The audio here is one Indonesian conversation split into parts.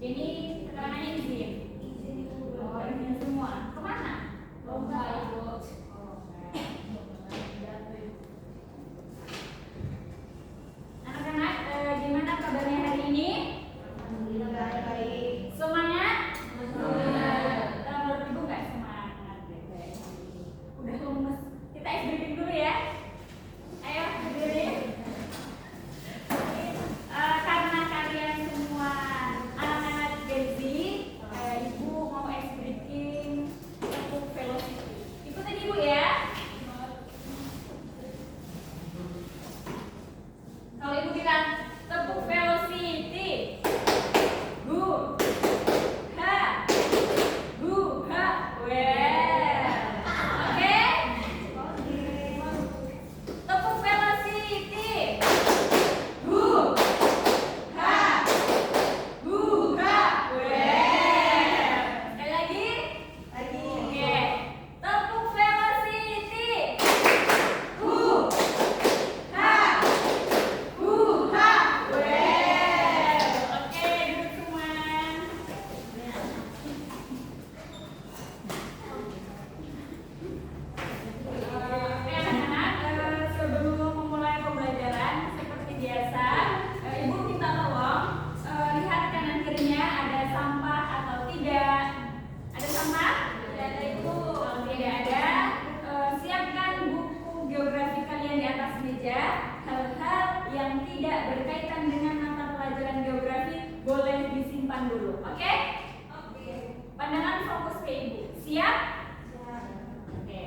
Ini tekanannya izin. Oh, izin semua. Kemana? Lomba ibu. Anak-anak, gimana kabarnya hari ini? Alhamdulillah baik. Semangat? Semangat. Menurut ibu nggak semangat? Udah lemes. Kita iced breaking dulu ya. Ayo berdiri. Karena kalian semua anak-anak Gen Z, ibu mau iced breaking tepuk velocity. Ikutin ibu ya. Kalau ibu bilang tepuk velocity, gu, ha, gu, ha, weh. Oke? Tepuk velocity, gu, ha, gu, ha, weh. Sekali lagi. Oke. Tepuk velocity, gu, ha, buha, weh. Oke, duduk semua. Oke anak-anak, sebelum memulai pembelajaran seperti biasa, ibu minta tolong lihat kanan kirinya ada sampah atau tidak. Ada sampah? Tidak ada ibu. Tidak ada. Siapkan buku geografi kalian di atas meja. Hal-hal yang tidak berkaitan dengan mata pelajaran geografi boleh disimpan dulu. Oke? Pandangan fokus ke ibu. Siap? Oke.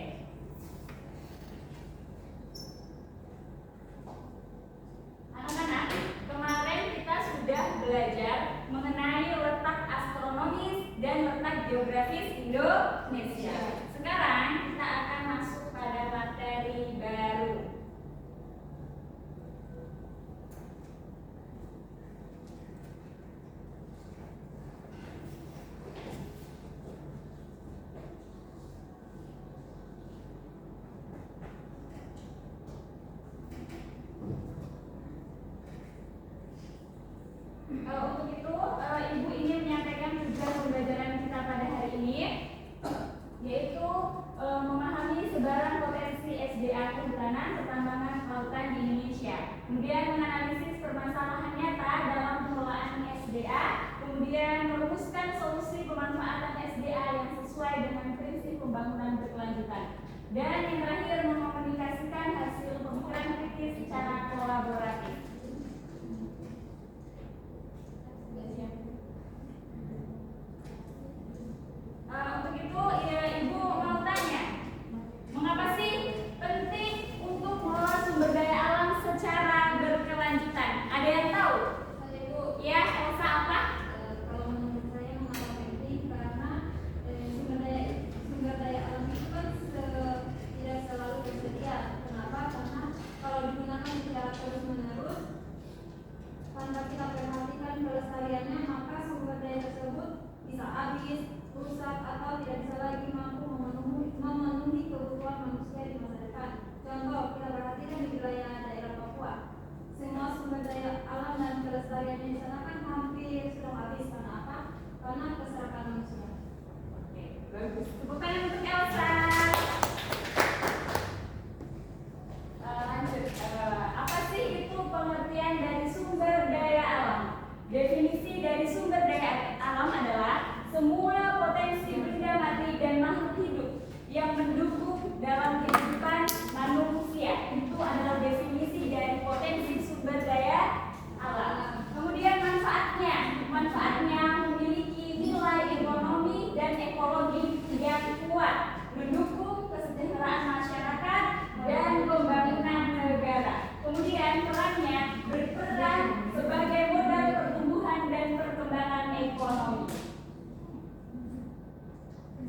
Anak-anak, kemarin kita sudah belajar mengenai letak astronomis dan letak geografis Indonesia. Sekarang kita akan masuk pada materi baru. Untuk itu, ibu ingin menyampaikan tujuan pembelajaran kita pada hari ini, yaitu memahami sebaran potensi SDA kehutanan, pertambangan, kelautan di Indonesia. Kemudian menganalisis permasalahan nyata dalam pengelolaan SDA, kemudian merumuskan solusi pemanfaatan SDA yang sesuai dengan prinsip pembangunan berkelanjutan. Dan yang terakhir, mengkomunikasikan hasil pemikiran kritis secara kolaboratif. Untuk itu, ibu mau tanya, mengapa sih penting untuk mengelola sumber daya alam secara berkelanjutan? Ada yang tahu? Ya, Elsa apa? Kalau menurut saya mengapa penting karena sumber daya alam itu kan tidak selalu tersedia. Kenapa? Karena kalau digunakan secara terus menerus tanpa kita perhatikan kelestariannya, maka sumber daya tersebut bisa habis, rusak, atau tidak bisa lagi mampu memenuhi kebutuhan manusia di masa depan. Contoh, kita perhatikan di wilayah daerah Papua, semua sumber daya alam dan kelestariannya di sana kan hampir sudah habis. Karena apa? Karena keserakahan manusia. Oke, bagus. Tepuk tangan untuk Elsa. Lanjut. Apa sih itu pengertian dari sumber daya alam? Definisi dari sumber daya alam adalah semua potensi benda mati dan makhluk hidup yang mendukung dalam kehidupan manusia. Itu adalah definisi dari potensi sumber daya alam. Kemudian manfaatnya memiliki nilai ekonomi dan ekologi yang kuat, mendukung kesejahteraan masyarakat dan pembangunan negara. Kemudian perannya berperan sebagai modal pertumbuhan dan perkembangan ekonomi.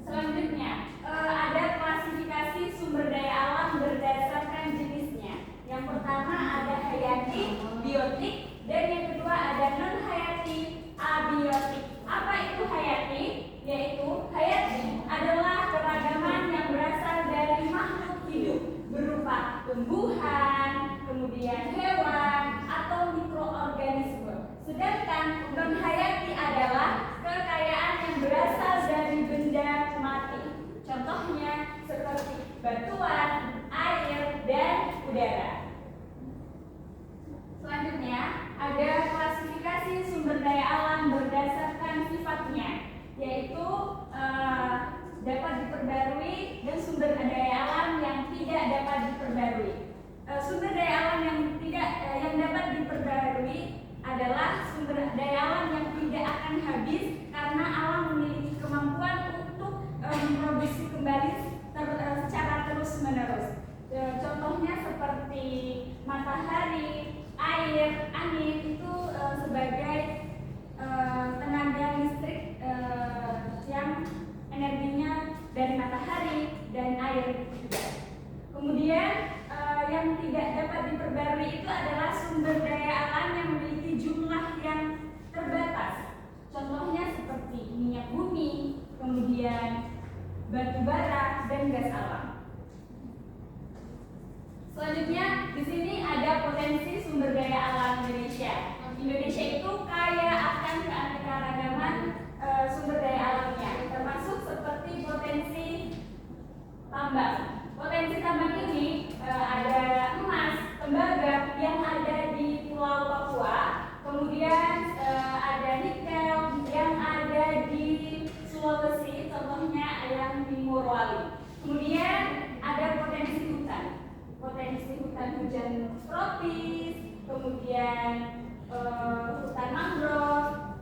Selanjutnya, ada klasifikasi sumber daya alam berdasarkan jenisnya. Yang pertama ada hayati, biotik, dan yang kedua ada non-hayati, abiotik. Apa itu hayati? Yaitu hayati adalah keragaman yang berasal dari makhluk hidup berupa tumbuhan, kemudian hewan, atau mikroorganisme. Sedangkan non-hayati adalah hutan hujan tropis, kemudian hutan mangrove,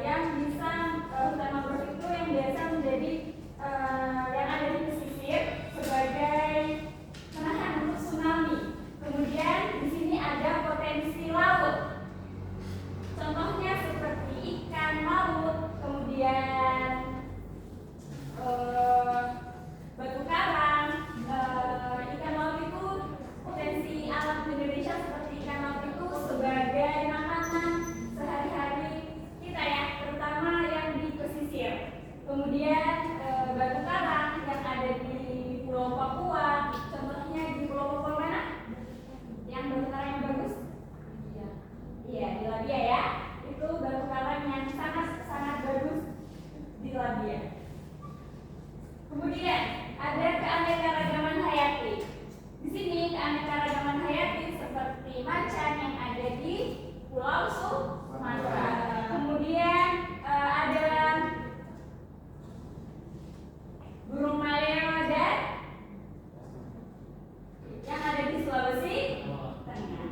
yang bisa hutan mangrove itu yang biasa menjadi yang ada di pesisir sebagai penahan untuk tsunami. Kemudian di sini ada potensi laut, contohnya seperti ikan laut, kemudian batu karang. Ikan laut itu potensi alam Indonesia seperti ikan laut itu sebagai makanan sehari-hari kita ya, terutama yang di pesisir. Kemudian batu karang yang ada di Pulau Papua, contohnya di Pulau Papua mana? Yang batu karang yang bagus? Iya, di Labia ya. Itu batu karang yang sangat bagus di Labia. Kemudian ada keanekaragaman hayati. Di sini keanekaragaman hayati seperti macan yang ada di Pulau Sumatera. Kemudian ada burung maleo dan yang ada di Sulawesi Tengah.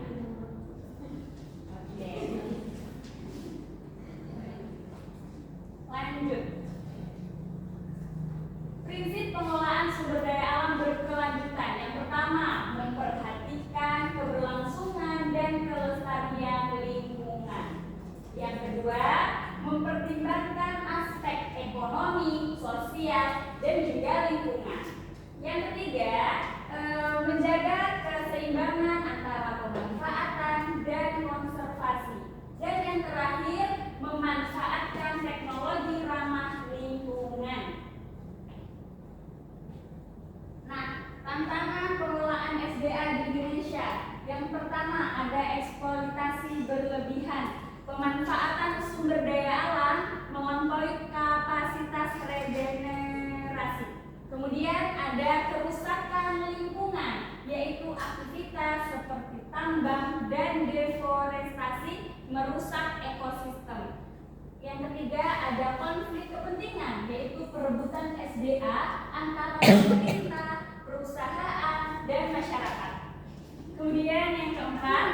Oke. Lanjut. Prinsip pengelolaan sumber daya alam berkelanjutan. Yang pertama, memperhatikan keberlangsungan dan kelestarian lingkungan. Yang kedua, mempertimbangkan aspek ekonomi, sosial, dan juga lingkungan. Yang ketiga, menjaga keseimbangan antara pemanfaatan dan konservasi. Dan yang terakhir, memanfaatkan teknologi ramah lingkungan. Nah, tantangan pengelolaan SDA di Indonesia. Yang pertama, ada eksploitasi berlebihan, pemanfaatan sumber daya alam melampaui kapasitas regenerasi. Kemudian ada kerusakan lingkungan, yaitu aktivitas seperti tambang dan deforestasi merusak ekosistem. Yang ketiga, ada konflik kepentingan, yaitu perebutan SDA antara pemerintah, perusahaan, dan masyarakat. Kemudian yang keempat,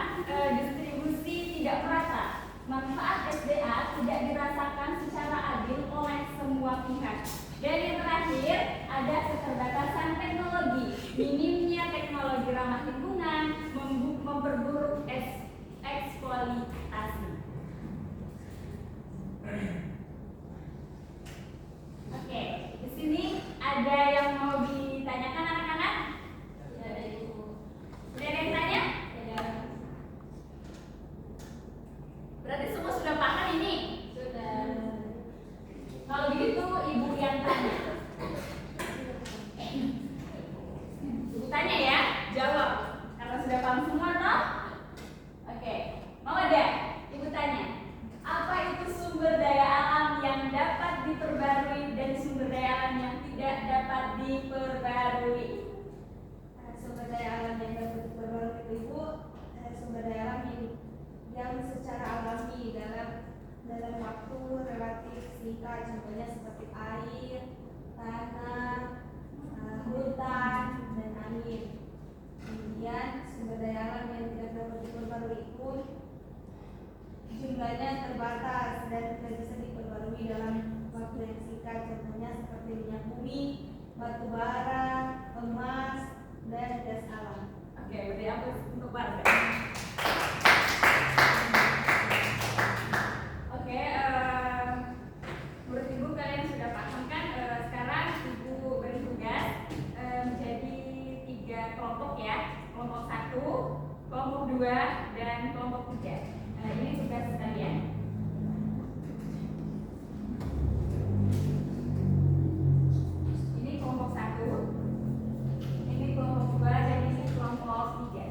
distribusi tidak merata. Manfaat SDA tidak dirasakan secara adil oleh semua pihak. Dan yang terakhir, ada keterbatasan teknologi, minimnya teknologi ramah lingkungan, memperburuk eksploitasi. Oke, di sini ada yang mau ditanyakan anak-anak? Ya, ada Ibu. Sudah ada yang tanya? Ya, Berarti semua sudah paham ini? sudah. Kalau begitu ibu yang tanya. Ibu tanya ya, jawab. Karena sudah paham semua toh? Oke, mau ada? Ibu tanya. Apa itu sumber daya alam yang dapat diperbarui dan sumber daya alam yang tidak dapat diperbarui? Sumber daya alam yang dapat diperbarui itu Ibu, sumber daya alam yang secara alami dalam waktu relatif singkat, contohnya seperti air, tanah, hutan, dan angin. Kemudian sumber daya alam yang tidak dapat diperbarui itu jumlahnya terbatas dan tidak bisa diperbarui dalam waktu yang singkat, contohnya seperti minyak bumi, batu bara, emas, dan gas alam. Oke, berarti aku untuk warga. Oke, menurut ibu kalian sudah paham kan? Sekarang ibu beri tugas menjadi 3 kelompok ya. Kelompok 1, kelompok 2, dan kelompok 3. Ini tugas kalian. Ini kelompok 1, ini kelompok 2, dan ini kelompok 3.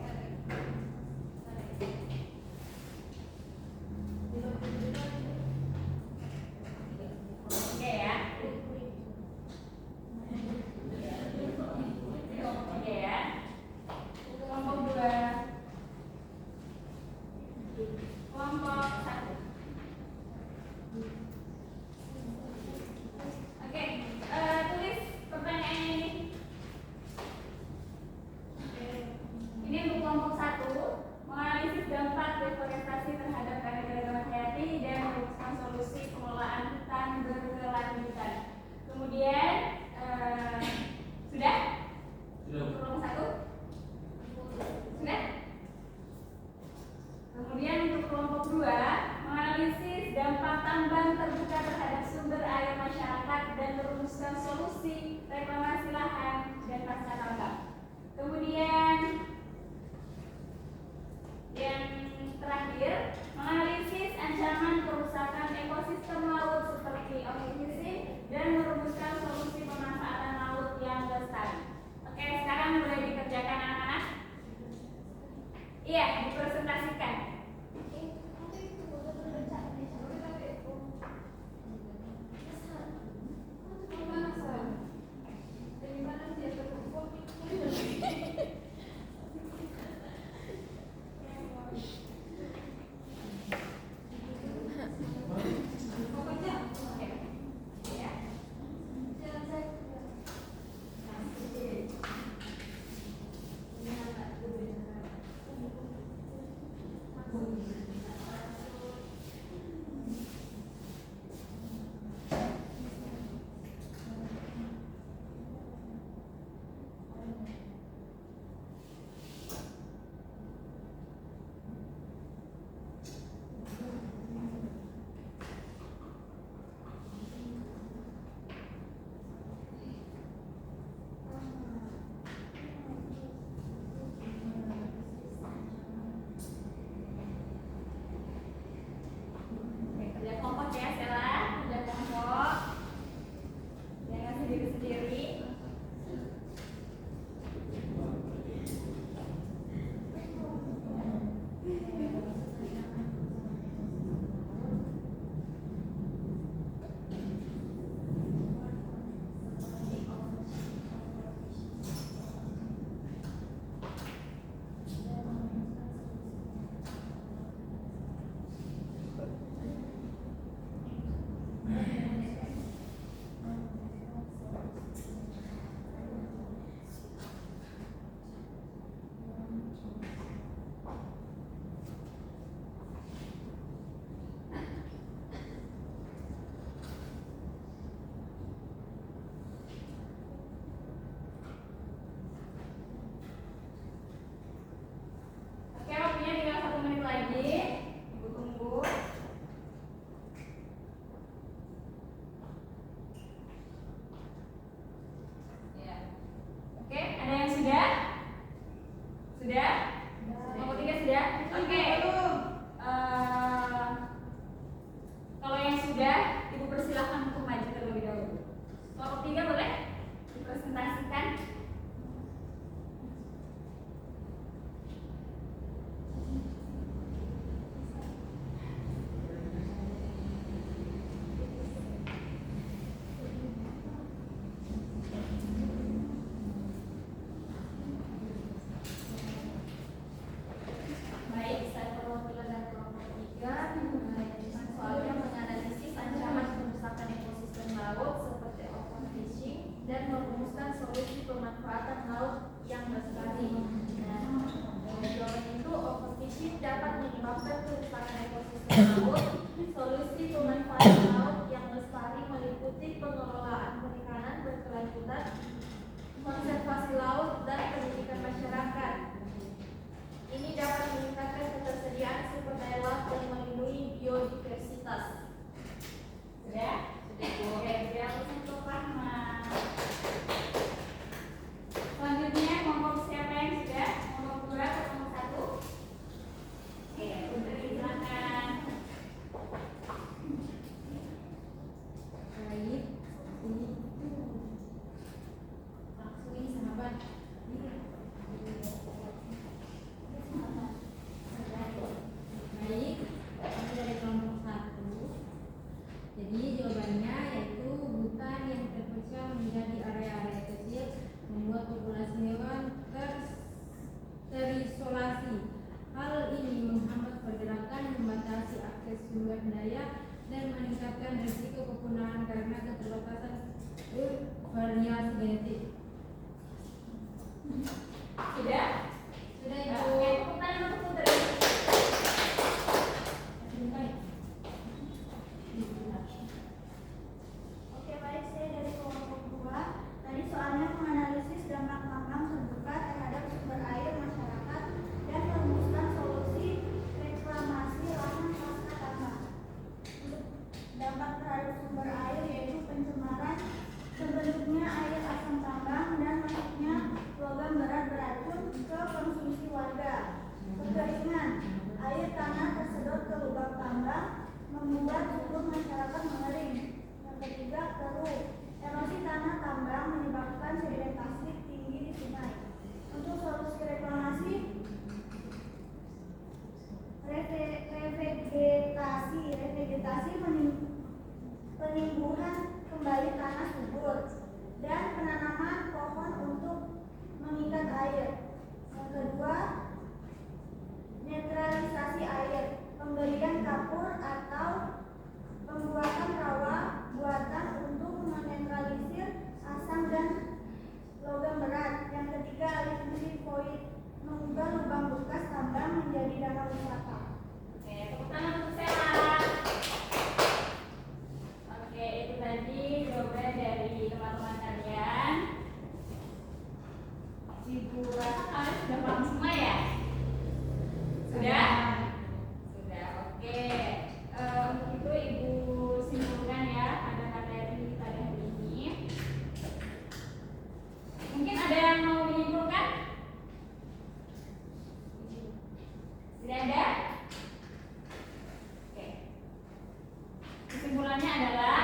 dipersilahkan untuk maju terlebih dahulu. Kelompok 3 boleh dipresentasikan. Baik, saya perwakilan dari kelompok 3. Soalnya menganalisis ancaman kerusakan ekosistem laut seperti overfishing dan merumuskan solusi pemanfaatan laut yang lestari. Nah, jawaban itu overfishing dapat menyebabkan kerusakan ekosistem laut. Solusi pemanfaatan laut yang lestari meliputi pengelolaan perikanan berkelanjutan, konservasi laut, dan pendidikan masyarakat. Ini dapat meningkatkan ketersediaan sumber daya laut dan melindungi biodiversitas. Sudah? Oke, sudah untuk paham. Selanjutnya kelompok siapa yang sudah? Kelompok 2 atau kelompok 1? Oke, Putri silakan. Baik, ini langsung ini sahabat. Baik, kami dari kelompok 1. Jadi jawabannya yaitu hutan yang terpecah menjadi area-area kecil membuat populasi hewan terisolasi. Hal ini menghambat pergerakan, membatasi akses sumber daya, dan meningkatkan risiko kepunahan karena keterbatasan variasi genetik. Sudah? Sudah Oke, Ibu. tepuk tangan untuk Putri. Oke, baik, saya dari kelompok 2. Tadi soalnya menganalisis dampak tambang terbuka terhadap sumber air masyarakat dan merumuskan solusi reklamasi lahan pasca tambang. Untuk dampak terhadap sumber air yaitu pencemaran, terbentuknya air asam tambang dan masuknya logam berat beracun ke konsumsi warga. Kekeringan, air tanah tersedot ke lubang tambang membuat subur masyarakat mengering. Yang ketiga, keruh. Erosi tanah tambang menyebabkan sedimentasi tinggi di sungai. Untuk solusi reklamasi, revegetasi penimbuhan kembali tanah subur dan penanaman pohon untuk mengikat air. Yang kedua, netralisasi air, pemberian kapur atau pembuatan rawa buatan untuk menetralisir asam dan logam berat. Yang ketiga, alih fungsi void, mengubah lubang bekas tambang menjadi danau wisata. Oke, tepuk tangan untuk Sela. Oke, itu tadi jawaban dari teman-teman kalian. Ibu rasa kalian sudah paham semua ya? Sudah? Sudah, oke. Untuk itu Ibu simpulkan ya pada materi kita hari ini. Mungkin ada yang mau menyimpulkan? Tidak ada? Oke. Kesimpulannya adalah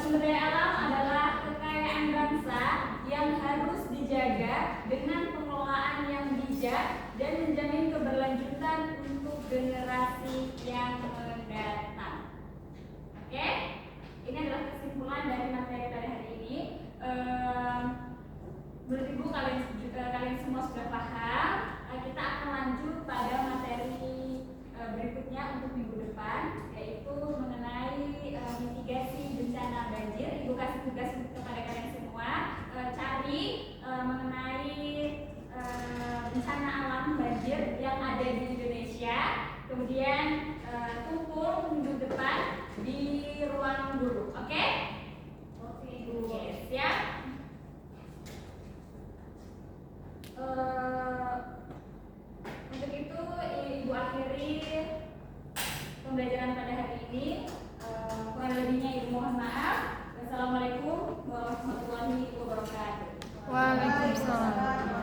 sumber daya alam adalah kekayaan bangsa yang harus dijaga dengan pengelolaan yang bijak dan menjamin keberlanjutan untuk generasi yang mendatang. Oke, ini adalah kesimpulan dari materi pada hari ini. Menurut Ibu kalian semua sudah paham. Kita akan lanjut pada materi berikutnya untuk minggu depan, yaitu mengenai mitigasi bencana banjir. Ibu kasih tugas kepada kalian semua cari mengenai bencana alam banjir yang ada di Indonesia, kemudian kumpul minggu depan di ruang guru. Oke? Oke, siap. Untuk itu Ibu akhiri pembelajaran pada hari ini. Kurang lebihnya Ibu mohon maaf. Wassalamualaikum warahmatullahi wabarakatuh. Waalaikumsalam.